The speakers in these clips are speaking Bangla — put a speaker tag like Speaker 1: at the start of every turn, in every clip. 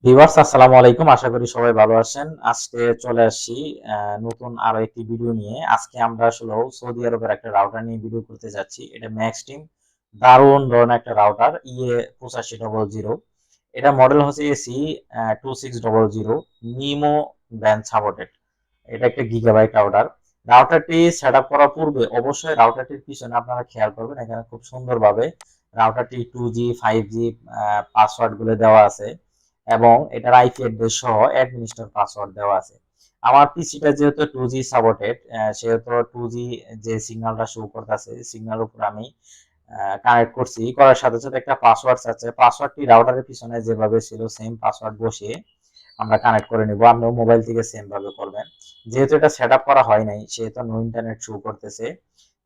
Speaker 1: ভিউয়ার্স আসসালামু আলাইকুম, আশা করি সবাই ভালো আছেন। আজকে চলে আসছি নতুন আরো একটি ভিডিও নিয়ে। আজকে আমরা আসলে সৌদি আরবের একটা রাউটার নিয়ে ভিডিও করতে যাচ্ছি। এটা ম্যাক্স টিম, দারুণ ধরনের একটা রাউটার, EA8500। এটা মডেল হচ্ছে AC2600, মিমো ব্যান্ড সাপোর্টেড। এটা একটা গিগাবাইট রাউটার। রাউটারটি সেট আপ করার পূর্বে অবশ্যই রাউটারটির পিছনে আপনারা খেয়াল করবেন, এখানে খুব সুন্দরভাবে রাউটারটি 2G 5G পাসওয়ার্ড গুলো দেওয়া আছে এবং এটার আইপি অ্যাড্রেস সহ অ্যাডমিনিস্ট্রেটর পাসওয়ার্ড দেওয়া আছে। আমার পিসিটা যেহেতু 2G সাপোর্টেড, সেহেতু 2G যে সিগন্যালটা শো করতেছে, সিগন্যালের উপর আমি কানেক্ট করছি। করার সাথে সাথে একটা পাসওয়ার্ড আছে, পাসওয়ার্ডটি রাউটারের পিছনে যেভাবে ছিল সেম পাসওয়ার্ড বসিয়ে আমরা কানেক্ট করে নিব। আপনিও মোবাইল থেকে সেম ভাবে করবেন। যেহেতু এটা সেট আপ করা হয় নাই, সেহেতু নো ইন্টারনেট শো করতেছে।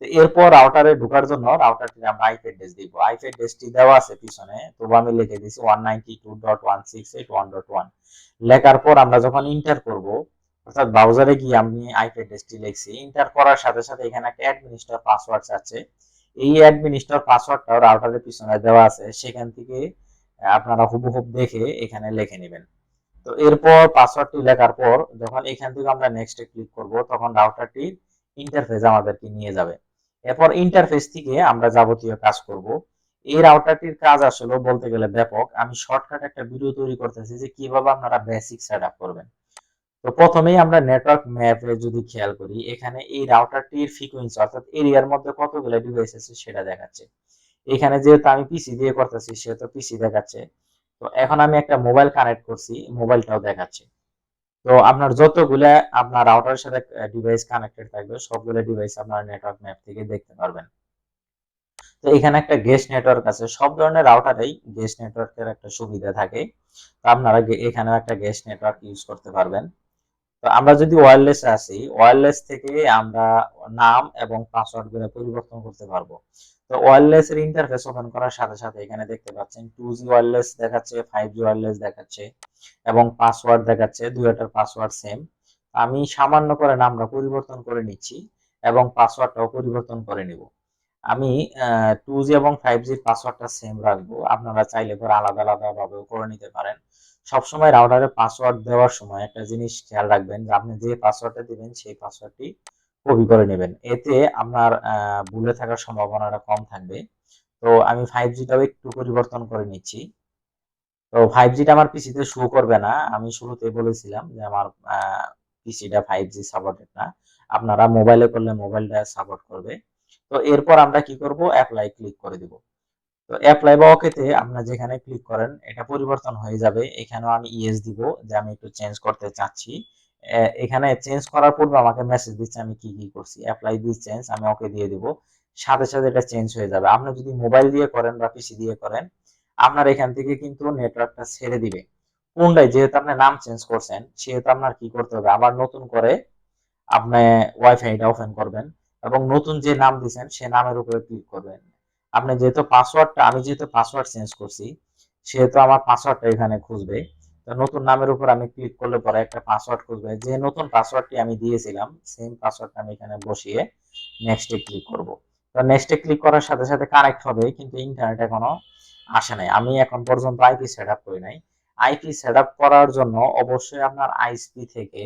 Speaker 1: তো এরপর রাউটারে ঢোকার জন্য রাউটারটি আমরা আইপি অ্যাড্রেস দিব। আইপি অ্যাড্রেসটি দেওয়া আছে পিছনে, তবু আমি লিখে দিয়েছি 192.168.1.1। লেখার পর আমরা যখন ইন্টার করব, অর্থাৎ ব্রাউজারে গিয়ে আমি আইপি অ্যাড্রেসটি লিখছি, ইন্টার করার সাথে সাথে এখানে একটা অ্যাডমিনিস্ট্রেটর পাসওয়ার্ড আছে। এই অ্যাডমিনিস্ট্রেটর পাসওয়ার্ডটাও রাউটারের পিছনে দেওয়া আছে, সেখান থেকে আপনারা হুবহু দেখে এখানে লিখে নেবেন। তো এরপর পাসওয়ার্ডটি লেখার পর যখন এখান থেকে আমরা নেক্সটে ক্লিক করব, তখন রাউটারটির ইন্টারফেস আমাদেরকে নিয়ে যাবে। এরপর ইন্টারফেস থেকে আমরা যাবতীয় কাজ করব। এই রাউটারটির কাজ আসলে বলতে গেলে ব্যাপক। আমি শর্টকাট একটা ভিডিও তৈরি করতেছি যে কিভাবে আপনারা বেসিক সেটআপ করবেন। তো প্রথমেই আমরা নেটওয়ার্ক ম্যাপে যদি খেয়াল করি, এখানে এই রাউটারটির ফ্রিকোয়েন্সি অর্থাৎ এরিয়ার মধ্যে কতগুলো ডিভাইস আছে সেটা দেখাচ্ছে। এখানে যেহেতু আমি পিসি দিয়ে করতেছি সেহেতু পিসি দেখাচ্ছে। তো এখন আমি একটা মোবাইল কানেক্ট করছি, মোবাইলটাও দেখাচ্ছে। তো আপনার যতগুলা আপনার রাউটারের সাথে ডিভাইস কানেক্টেড থাকবে, সবগুলো ডিভাইস আপনার নেটওয়ার্ক ম্যাপ থেকে দেখতে পারবেন। তো এখানে একটা গেস্ট নেটওয়ার্ক আছে। সব ধরনের রাউটারেই গেস্ট নেটওয়ার্কের একটা সুবিধা থাকে। তো আপনারা এখানেও একটা গেস্ট নেটওয়ার্ক ইউজ করতে পারবেন। তো আমরা যদি ওয়্যারলেস আসি, ওয়্যারলেস থেকে আমরা নাম এবং পাসওয়ার্ড গুলো পরিবর্তন করতে পারবো। তো ওয়্যারলেস এর ইন্টারফেস ওপেন করার সাথে সাথে এখানে দেখতে পাচ্ছেন 2G ওয়্যারলেস দেখাচ্ছে, 5G ওয়্যারলেস দেখাচ্ছে এবং পাসওয়ার্ড দেখাচ্ছে। দুইটার পাসওয়ার্ড সেম। আমি সামান্য করে নামটা পরিবর্তন করে নিচ্ছি এবং পাসওয়ার্ডটাও পরিবর্তন করে নিব। আমি 2G এবং 5G র পাসওয়ার্ডটা সেম রাখবো। আপনারা চাইলে পরে আলাদা আলাদা ভাবেও করে নিতে পারেন। সবসময় রাউটারে পাসওয়ার্ড দেওয়ার সময় একটা জিনিস খেয়াল রাখবেন যে আপনি যে পাসওয়ার্ডটা দিবেন সেই পাসওয়ার্ডটি কপি করে নেবেন। এতে আপনার ভুলে থাকার সম্ভাবনাটা কম থাকবে। তো আমি 5Gটাও একটু পরিবর্তন করে নিচ্ছি। তো 5Gটা আমার পিসিতে শো করবে না। আমি শুরুতেই বলেছিলাম যে আমার পিসিটা 5G সাপোর্টেড না। আপনারা মোবাইলে করলে মোবাইলটা সাপোর্ট করবে। তো এরপর আমরা কি করব? অ্যাপ্লাই ক্লিক করে দিব। তো অ্যাপ্লাই বা ওকেতে আপনারা যেখানে ক্লিক করেন এটা পরিবর্তন হয়ে যাবে। এখানেও আমি ইয়েস দিব যে আমি একটু চেঞ্জ করতে চাচ্ছি। এখানে চেঞ্জ করার পূর্বে আমাকে মেসেজ দিচ্ছে আমি কি কি করছি। অ্যাপ্লাই দিস চেঞ্জ, আমি ওকে দিয়ে দিব। সাথে সাথে এটা চেঞ্জ হয়ে যাবে। আপনি যদি মোবাইল দিয়ে করেন বা পিসি দিয়ে করেন, আপনার এখান থেকে কিন্তু নেটওয়ার্কটা ছেড়ে দিবে। কোনটায় যেহেতু আপনি নাম চেঞ্জ করছেন, সেহেতু আপনার কি করতে হবে? আবার নতুন করে আপনি ওয়াইফাইটা ওপেন করবেন এবং নতুন যে নাম দিয়েছেন সে নামের উপরে ক্লিক করবেন। আপনি যেহেতু পাসওয়ার্ডটা, আমি যেহেতু পাসওয়ার্ড চেঞ্জ করছি, সেহেতু আমার পাসওয়ার্ডটা এখানে খুঁজবে। তো নতুন নামের উপর আমি ক্লিক করলে পরে একটা পাসওয়ার্ড খুঁজবে। যে নতুন পাসওয়ার্ডটি আমি দিয়েছিলাম সেম পাসওয়ার্ডটা আমি এখানে বসিয়ে নেক্সটে ক্লিক করব। তো নেক্সটে ক্লিক করার সাথে সাথে কানেক্ট হবে, কিন্তু ইন্টারনেট এখনো আসে নাই। আমি এখন পর্যন্ত আইপি সেটআপ করি নাই। আইপি সেটআপ করার জন্য অবশ্যই আপনার আইএসপি থেকে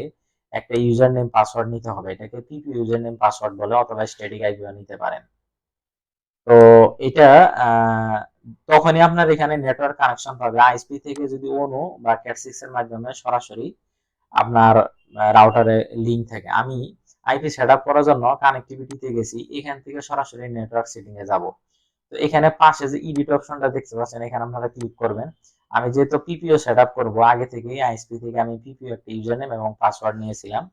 Speaker 1: একটা ইউজার নেম পাসওয়ার্ড নিতে হবে। এটাকে পিপি ইউজার নেম পাসওয়ার্ড বলে, অথবা স্ট্যাটিক আইপিও নিতে পারেন। তো এটা তখনই আপনার এখানে নেটওয়ার্ক কানেকশন পাবে। আইএসপি থেকে যদি অনু বা ক্যাট6 এর মাধ্যমে সরাসরি আপনার রাউটারে লিংক থাকে। আমি আইপি সেটআপ করার জন্য কানেক্টিভিটিতে গেছি, এখান থেকে সরাসরি নেটওয়ার্ক সেটিং এ যাব। তো এখানে পাশে যে এডিট অপশনটা দেখতে পাচ্ছেন, এখানে আপনারা ক্লিক করবেন। আমি যেহেতু পিপিও সেটআপ করব, আগে থেকেই আইএসপি থেকে আমি পিপিও একটা ইউজার নেম এবং পাসওয়ার্ড নিয়েছিলাম,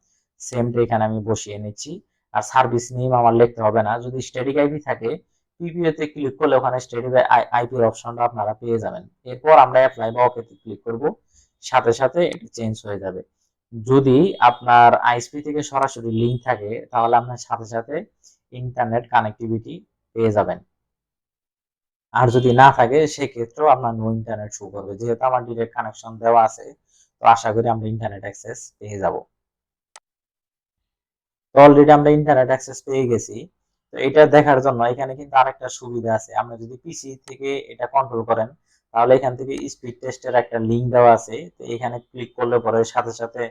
Speaker 1: সেমটা এখানে আমি বসিয়ে নিচ্ছি। আর সার্ভিস নেম আমার লিখতে হবে না। যদি স্ট্যাটিক আইপি থাকে, পিপিও তে ক্লিক করলে ওখানে স্ট্যাটিক আইপি এর অপশনটা আপনারা পেয়ে যাবেন। এরপর আমরা অ্যাপ্লাই বা ওকে তে ক্লিক করব, সাথে সাথে এটা চেঞ্জ হয়ে যাবে। যদি আপনার আইএসপি থেকে সরাসরি লিংক থাকে, তাহলে আপনার সাথে সাথে ইন্টারনেট কানেক্টিভিটি পেয়ে যাবেন। আর যদি না থাকে সেক্ষেত্রেও আপনার নো ইন্টারনেট শো করবে। যেহেতু আমার ডিরেক্ট কানেকশন দেওয়া আছে, তো আশা করি আমরা ইন্টারনেট অ্যাক্সেস পেয়ে যাব। তো অলরেডি আমরা ইন্টারনেট অ্যাক্সেস পেয়ে গেছি। তো এটা দেখার জন্য এখানে কিন্তু আরেকটা সুবিধা আছে। আপনি যদি পিসি থেকে এটা কন্ট্রোল করেন, তাহলে এখান থেকে স্পিড টেস্টের একটা লিঙ্ক দেওয়া আছে, তো এখানে ক্লিক করলে পরে সাথে সাথে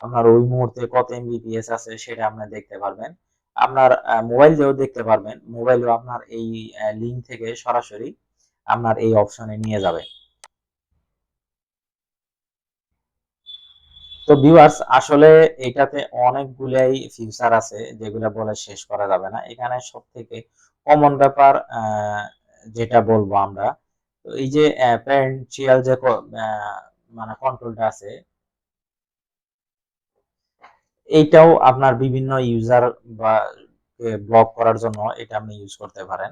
Speaker 1: আপনার ওই মুহূর্তে কত এমবিপিএস আছে সেটা আপনি দেখতে পারবেন। আপনার মোবাইল দিয়েও দেখতে পারবেন, মোবাইলেও আপনার এই লিঙ্ক থেকে সরাসরি আপনার এই অপশনে নিয়ে যাবে। তো ভিউয়ার্স, আসলে এটাতে অনেকগুলাই ফিচার আছে যেগুলো বলে শেষ করা যাবে না। এখানে সব থেকে কমন ব্যাপার যেটা বলবো আমরা, তো এই যে প্যারেন্টিয়াল যে মানে কন্ট্রোলটা আছে, এইটাও আপনার বিভিন্ন ইউজার বা ব্লক করার জন্য এটা আপনি ইউজ করতে পারেন।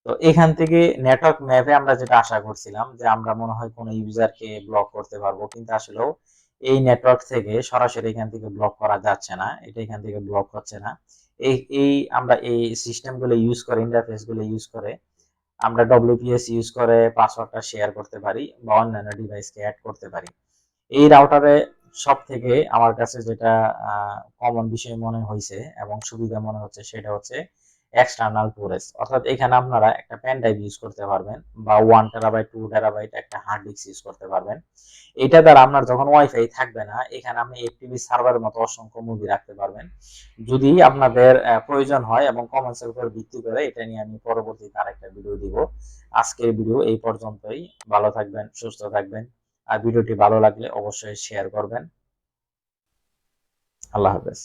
Speaker 1: তো এখান থেকে নেটওয়ার্ক ম্যাপে আমরা যেটা আশা করছিলাম যে আমরা মনে হয় কোনো ইউজারকে ব্লক করতে পারবো, কিন্তু আসলেও এই নেটওয়ার্ক থেকে সরাসরি এখান থেকে ব্লক করা যাচ্ছে না, এটা এখান থেকে ব্লক হচ্ছে না। এই এই আমরা এই সিস্টেমগুলো ইউজ করে, ইন্টারফেসগুলো ইউজ করে আমরা ডব্লিউপিএস ইউজ করে পাসওয়ার্ডটা শেয়ার করতে পারি বা অন্যান্য ডিভাইসকে অ্যাড করতে পারি। এই রাউটারে সব থেকে আমার কাছে যেটা কমন বিষয় মনে হয়েছে এবং সুবিধা মনে হচ্ছে সেটা হচ্ছে এক্সটার্নাল স্টোরেজ, অর্থাৎ এখানে আপনারা একটা পেন ড্রাইভ ইউজ করতে পারবেন বা 1 টেরাবাইট 2 টেরাবাইট একটা হার্ড ডিস্ক ইউজ করতে পারবেন। এটা দ্বারা আপনার যখন ওয়াইফাই থাকবে না, এখানে আপনি একটিভি সার্ভারের মতো অসংখ্য মুভি রাখতে পারবেন যদি আপনাদের প্রয়োজন হয়, এবং কমেন্টসের উপর ভিত্তি করে এটা নিয়ে আমি পরবর্তীতে আরেকটা ভিডিও দিব। আজকের ভিডিও এই পর্যন্তই। ভালো থাকবেন, সুস্থ থাকবেন, আর ভিডিওটি ভালো লাগলে অবশ্যই শেয়ার করবেন। আল্লাহ হাফেজ।